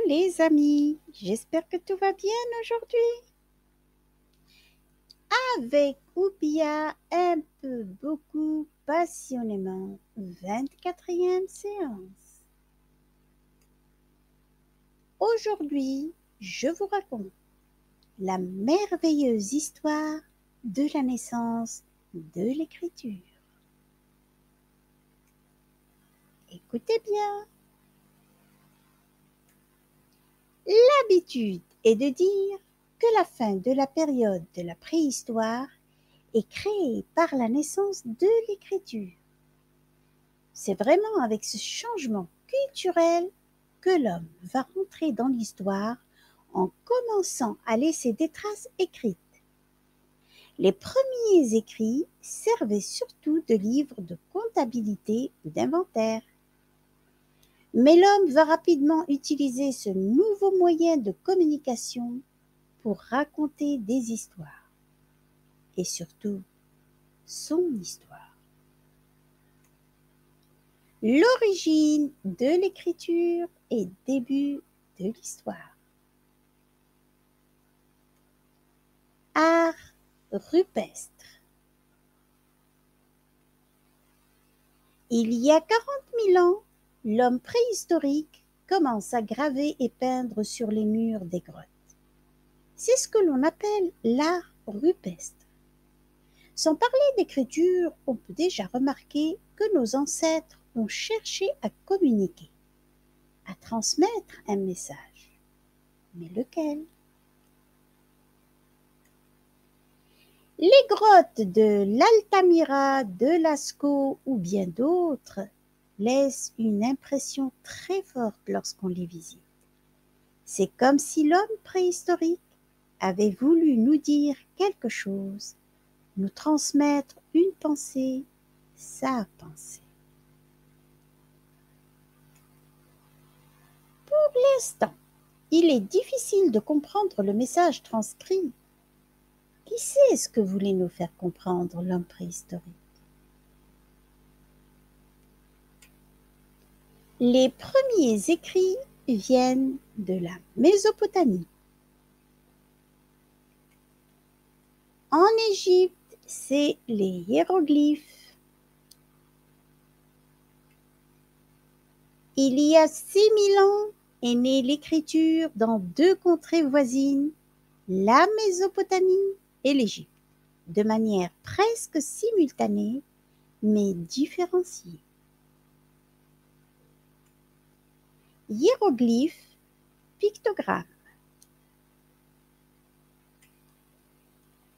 les amis, j'espère que tout va bien aujourd'hui. Avec ou bien un peu, beaucoup, passionnément, 24e séance. Aujourd'hui, je vous raconte la merveilleuse histoire de la naissance de l'écriture. Écoutez bien. L'habitude est de dire que la fin de la période de la préhistoire est créée par la naissance de l'écriture. C'est vraiment avec ce changement culturel que l'homme va rentrer dans l'histoire en commençant à laisser des traces écrites. Les premiers écrits servaient surtout de livres de comptabilité ou d'inventaire. Mais l'homme va rapidement utiliser ce nouveau moyen de communication pour raconter des histoires. Et surtout, son histoire. L'origine de l'écriture et début de l'histoire. Art rupestre. Il y a 40 000 ans, l'homme préhistorique commence à graver et peindre sur les murs des grottes. C'est ce que l'on appelle l'art rupestre. Sans parler d'écriture, on peut déjà remarquer que nos ancêtres ont cherché à communiquer, à transmettre un message. Mais lequel? Les grottes de l'Altamira, de Lascaux ou bien d'autres laissent une impression très forte lorsqu'on les visite. C'est comme si l'homme préhistorique avait voulu nous dire quelque chose, nous transmettre une pensée, sa pensée. Pour l'instant, il est difficile de comprendre le message transcrit. Qui sait ce que voulait nous faire comprendre l'homme préhistorique? Les premiers écrits viennent de la Mésopotamie. En Égypte, c'est les hiéroglyphes. Il y a 6000 ans est née l'écriture dans deux contrées voisines, la Mésopotamie et l'Égypte, de manière presque simultanée, mais différenciée. Hiéroglyphes, pictogrammes.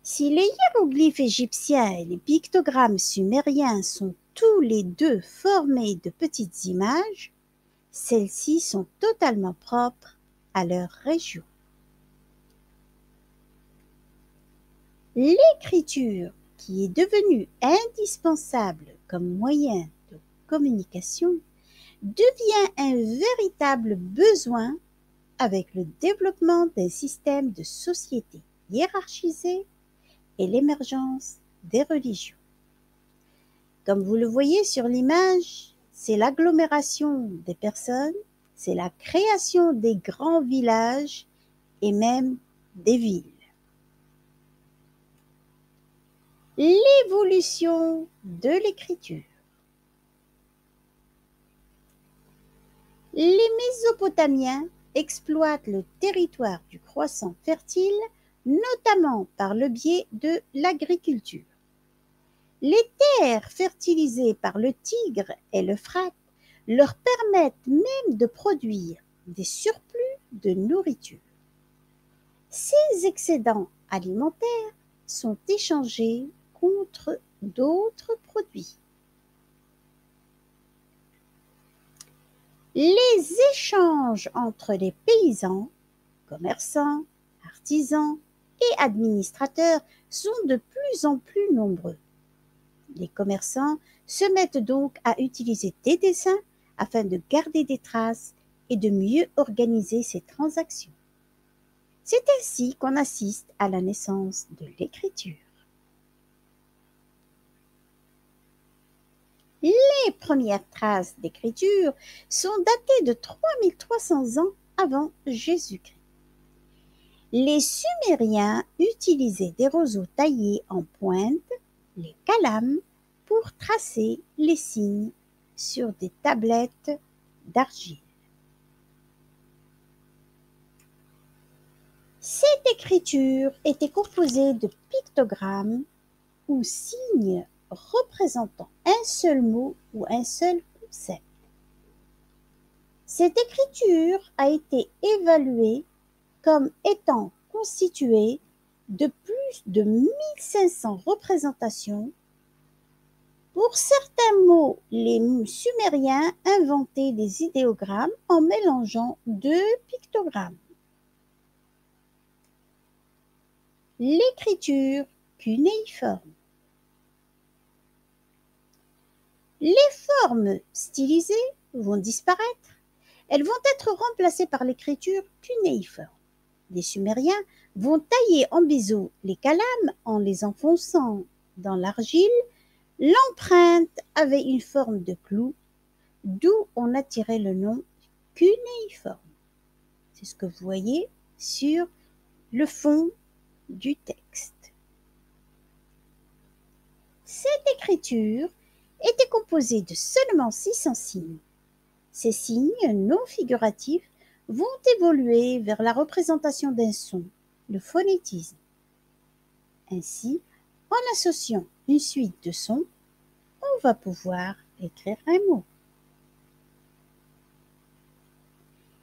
Si les hiéroglyphes égyptiens et les pictogrammes sumériens sont tous les deux formés de petites images, celles-ci sont totalement propres à leur région. L'écriture, qui est devenue indispensable comme moyen de communication, devient un véritable besoin avec le développement d'un système de société hiérarchisé et l'émergence des religions. Comme vous le voyez sur l'image, c'est l'agglomération des personnes, c'est la création des grands villages et même des villes. L'évolution de l'écriture. Les Mésopotamiens exploitent le territoire du croissant fertile, notamment par le biais de l'agriculture. Les terres fertilisées par le Tigre et l'Euphrate leur permettent même de produire des surplus de nourriture. Ces excédents alimentaires sont échangés contre d'autres produits. Les échanges entre les paysans, commerçants, artisans et administrateurs sont de plus en plus nombreux. Les commerçants se mettent donc à utiliser des dessins afin de garder des traces et de mieux organiser ces transactions. C'est ainsi qu'on assiste à la naissance de l'écriture. Les premières traces d'écriture sont datées de 3300 ans avant Jésus-Christ. Les Sumériens utilisaient des roseaux taillés en pointe, les calames, pour tracer les signes sur des tablettes d'argile. Cette écriture était composée de pictogrammes ou signes représentant un seul mot ou un seul concept. Cette écriture a été évaluée comme étant constituée de plus de 1500 représentations. Pour certains mots, les Sumériens inventaient des idéogrammes en mélangeant deux pictogrammes. L'écriture cunéiforme. Les formes stylisées vont disparaître. Elles vont être remplacées par l'écriture cunéiforme. Les Sumériens vont tailler en biseau les calames en les enfonçant dans l'argile. L'empreinte avait une forme de clou, d'où on a tiré le nom cunéiforme. C'est ce que vous voyez sur le fond du texte. Cette écriture était composée de seulement 600 signes. Ces signes non figuratifs vont évoluer vers la représentation d'un son, le phonétisme. Ainsi, en associant une suite de sons, on va pouvoir écrire un mot.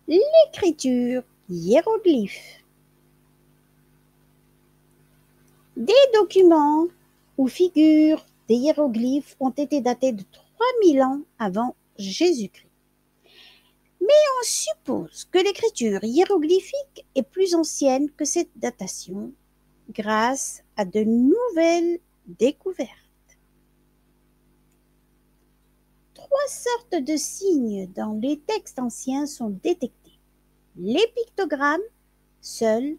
L'écriture hiéroglyphe. Des documents ou figures des hiéroglyphes ont été datés de 3000 ans avant Jésus-Christ. Mais on suppose que l'écriture hiéroglyphique est plus ancienne que cette datation grâce à de nouvelles découvertes. 3 sortes de signes dans les textes anciens sont détectés. Les pictogrammes, seuls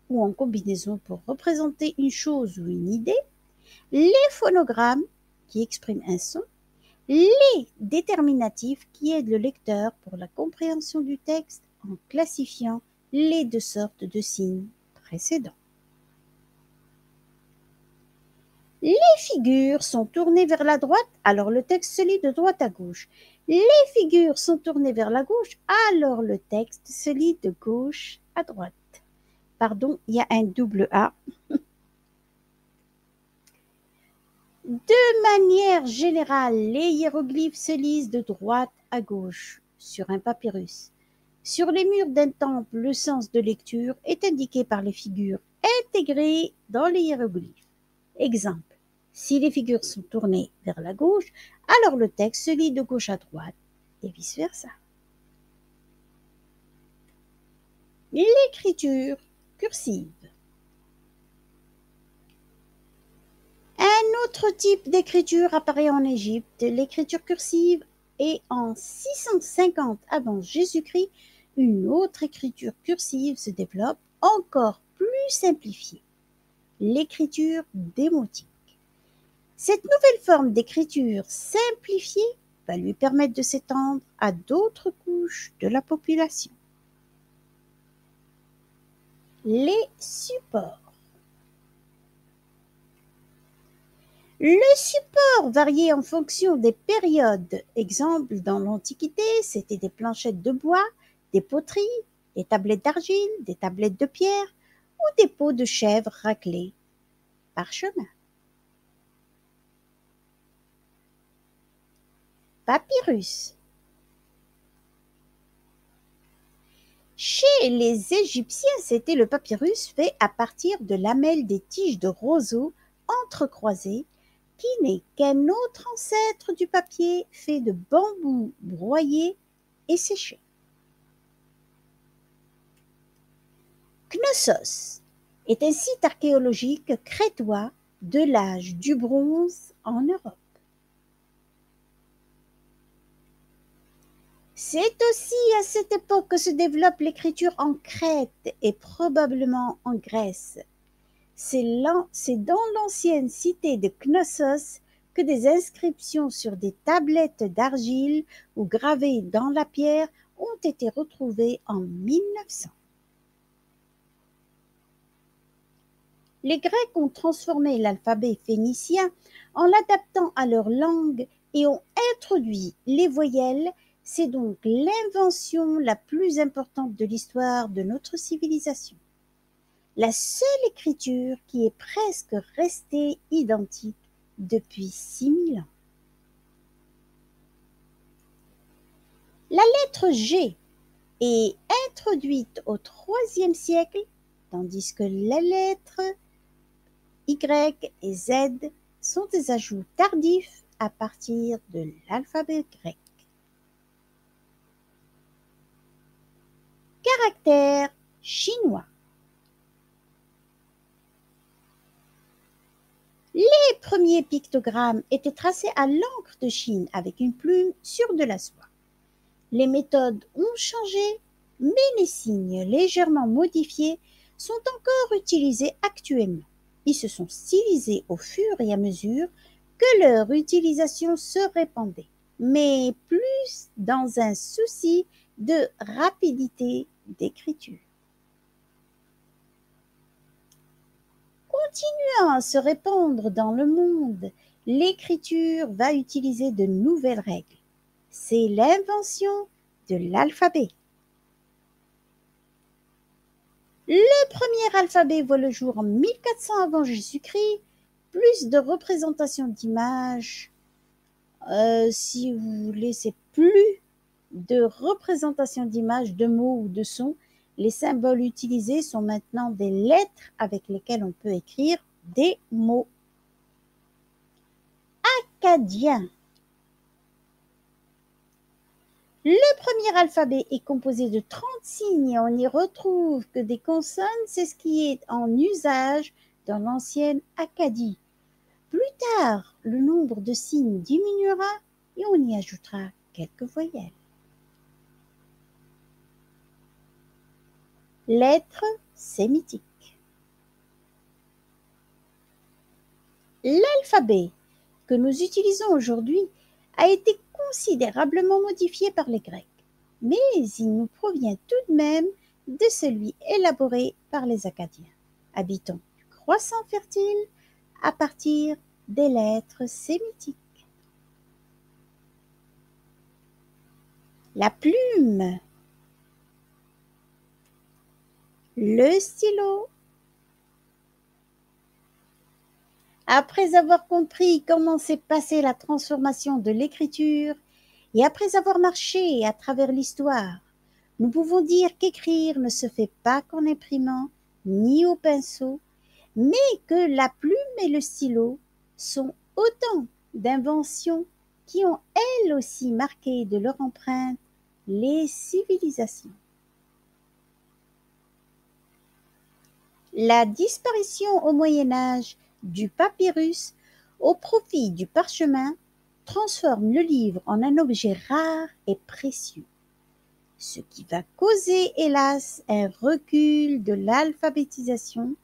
ou en combinaison pour représenter une chose ou une idée, les phonogrammes qui expriment un son, les déterminatifs qui aident le lecteur pour la compréhension du texte en classifiant les 2 sortes de signes précédents. Les figures sont tournées vers la droite, alors le texte se lit de droite à gauche. Les figures sont tournées vers la gauche, alors le texte se lit de gauche à droite. Pardon, il y a un double A. De manière générale, les hiéroglyphes se lisent de droite à gauche sur un papyrus. Sur les murs d'un temple, le sens de lecture est indiqué par les figures intégrées dans les hiéroglyphes. Exemple, si les figures sont tournées vers la gauche, alors le texte se lit de gauche à droite et vice-versa. L'écriture cursive. Un autre type d'écriture apparaît en Égypte, l'écriture cursive, et en 650 avant Jésus-Christ, une autre écriture cursive se développe, encore plus simplifiée, l'écriture démotique. Cette nouvelle forme d'écriture simplifiée va lui permettre de s'étendre à d'autres couches de la population. Les supports. Le support variait en fonction des périodes. Exemple, dans l'Antiquité, c'était des planchettes de bois, des poteries, des tablettes d'argile, des tablettes de pierre ou des peaux de chèvre raclées. Parchemin. Papyrus. Chez les Égyptiens, c'était le papyrus fait à partir de lamelles des tiges de roseaux entrecroisées qui n'est qu'un autre ancêtre du papier fait de bambou broyé et séché. Knossos est un site archéologique crétois de l'âge du bronze en Europe. C'est aussi à cette époque que se développe l'écriture en Crète et probablement en Grèce. C'est dans l'ancienne cité de Knossos que des inscriptions sur des tablettes d'argile ou gravées dans la pierre ont été retrouvés en 1900. Les Grecs ont transformé l'alphabet phénicien en l'adaptant à leur langue et ont introduit les voyelles. C'est donc l'invention la plus importante de l'histoire de notre civilisation. La seule écriture qui est presque restée identique depuis 6000 ans. La lettre G est introduite au IIIe siècle, tandis que les lettres Y et Z sont des ajouts tardifs à partir de l'alphabet grec. Caractère chinois. Les premiers pictogrammes étaient tracés à l'encre de Chine avec une plume sur de la soie. Les méthodes ont changé, mais les signes légèrement modifiés sont encore utilisés actuellement. Ils se sont stylisés au fur et à mesure que leur utilisation se répandait, mais plus dans un souci de rapidité d'écriture. Continuant à se répandre dans le monde, l'écriture va utiliser de nouvelles règles. C'est l'invention de l'alphabet. Le premier alphabet voit le jour en 1400 avant Jésus-Christ. Plus de représentations d'images. Si vous voulez, c'est plus de représentations d'images, de mots ou de sons. Les symboles utilisés sont maintenant des lettres avec lesquelles on peut écrire des mots. Akkadien. Le premier alphabet est composé de 30 signes et on n'y retrouve que des consonnes, c'est ce qui est en usage dans l'ancienne Akkadie. Plus tard, le nombre de signes diminuera et on y ajoutera quelques voyelles. Lettres sémitiques. L'alphabet que nous utilisons aujourd'hui a été considérablement modifié par les Grecs, mais il nous provient tout de même de celui élaboré par les Akkadiens, habitants du Croissant fertile à partir des lettres sémitiques. La plume, le stylo. Après avoir compris comment s'est passée la transformation de l'écriture et après avoir marché à travers l'histoire, nous pouvons dire qu'écrire ne se fait pas qu'en imprimant ni au pinceau, mais que la plume et le stylo sont autant d'inventions qui ont elles aussi marqué de leur empreinte les civilisations. La disparition au Moyen Âge du papyrus au profit du parchemin transforme le livre en un objet rare et précieux, ce qui va causer hélas un recul de l'alphabétisation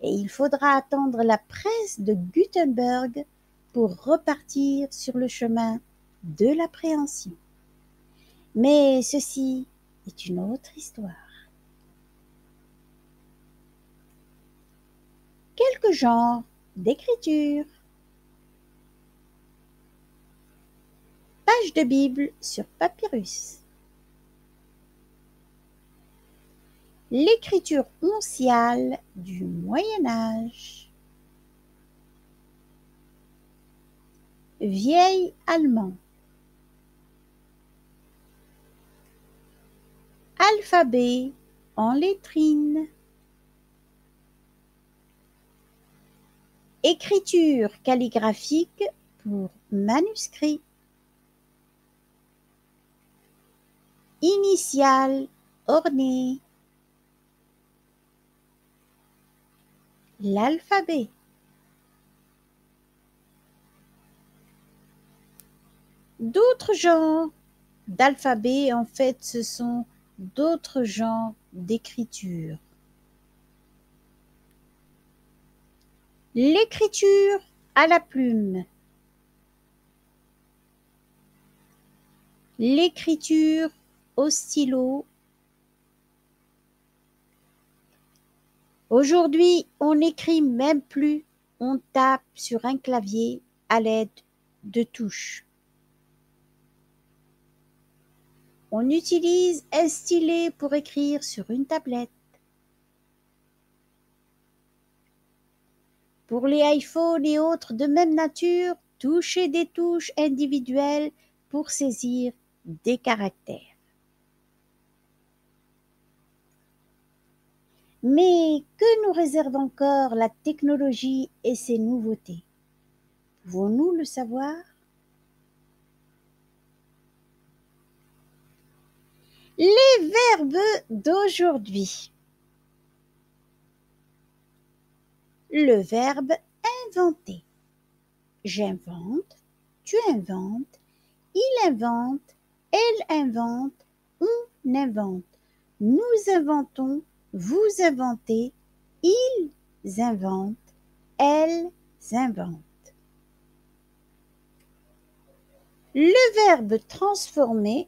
et il faudra attendre la presse de Gutenberg pour repartir sur le chemin de l'appréhension. Mais ceci est une autre histoire. Quelques genres d'écriture. Page de Bible sur papyrus. L'écriture onciale du Moyen Âge. Vieil allemand. Alphabet en lettrines. Écriture calligraphique pour manuscrit. Initiales ornées. L'alphabet. D'autres genres d'alphabet, en fait, ce sont d'autres genres d'écriture. L'écriture à la plume. L'écriture au stylo. Aujourd'hui, on n'écrit même plus, on tape sur un clavier à l'aide de touches. On utilise un stylet pour écrire sur une tablette. Pour les iPhones et autres de même nature, touchez des touches individuelles pour saisir des caractères. Mais que nous réserve encore la technologie et ses nouveautés? Pouvons-nous le savoir? Les verbes d'aujourd'hui. Le verbe inventer. J'invente, tu inventes, il invente, elle invente, on invente. Nous inventons, vous inventez, ils inventent, elles inventent. Le verbe transformer.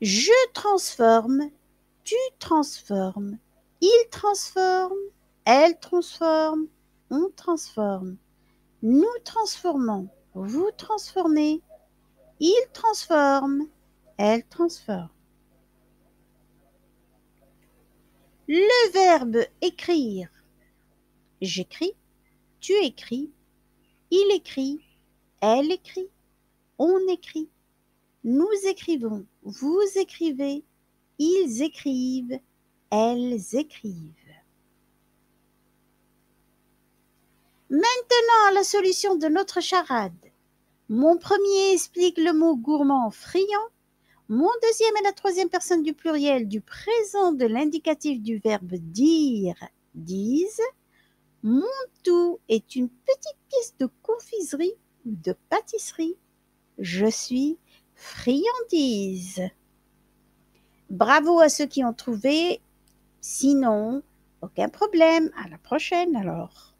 Je transforme, tu transformes, il transforme, elle transforme, on transforme. Nous transformons, vous transformez, il transforme, elle transforme. Le verbe écrire. J'écris, tu écris, il écrit, elle écrit, on écrit. Nous écrivons, vous écrivez, ils écrivent, elles écrivent. Maintenant, la solution de notre charade. Mon premier explique le mot gourmand friand. Mon deuxième est la troisième personne du pluriel du présent de l'indicatif du verbe dire, disent. Mon tout est une petite pièce de confiserie ou de pâtisserie. Je suis friandise. Bravo à ceux qui ont trouvé. Sinon, aucun problème. À la prochaine alors.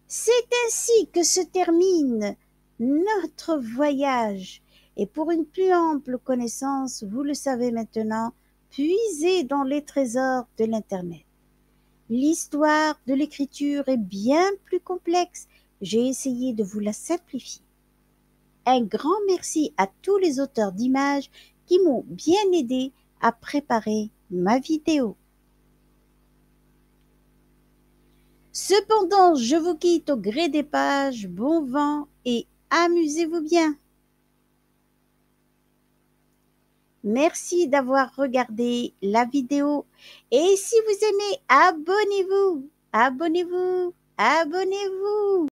C'est ainsi que se termine notre voyage. Et pour une plus ample connaissance, vous le savez maintenant, puisez dans les trésors de l'Internet. L'histoire de l'écriture est bien plus complexe. J'ai essayé de vous la simplifier. Un grand merci à tous les auteurs d'images qui m'ont bien aidé à préparer ma vidéo. Cependant, je vous quitte au gré des pages. Bon vent et amusez-vous bien. Merci d'avoir regardé la vidéo. Et si vous aimez, abonnez-vous, abonnez-vous, abonnez-vous.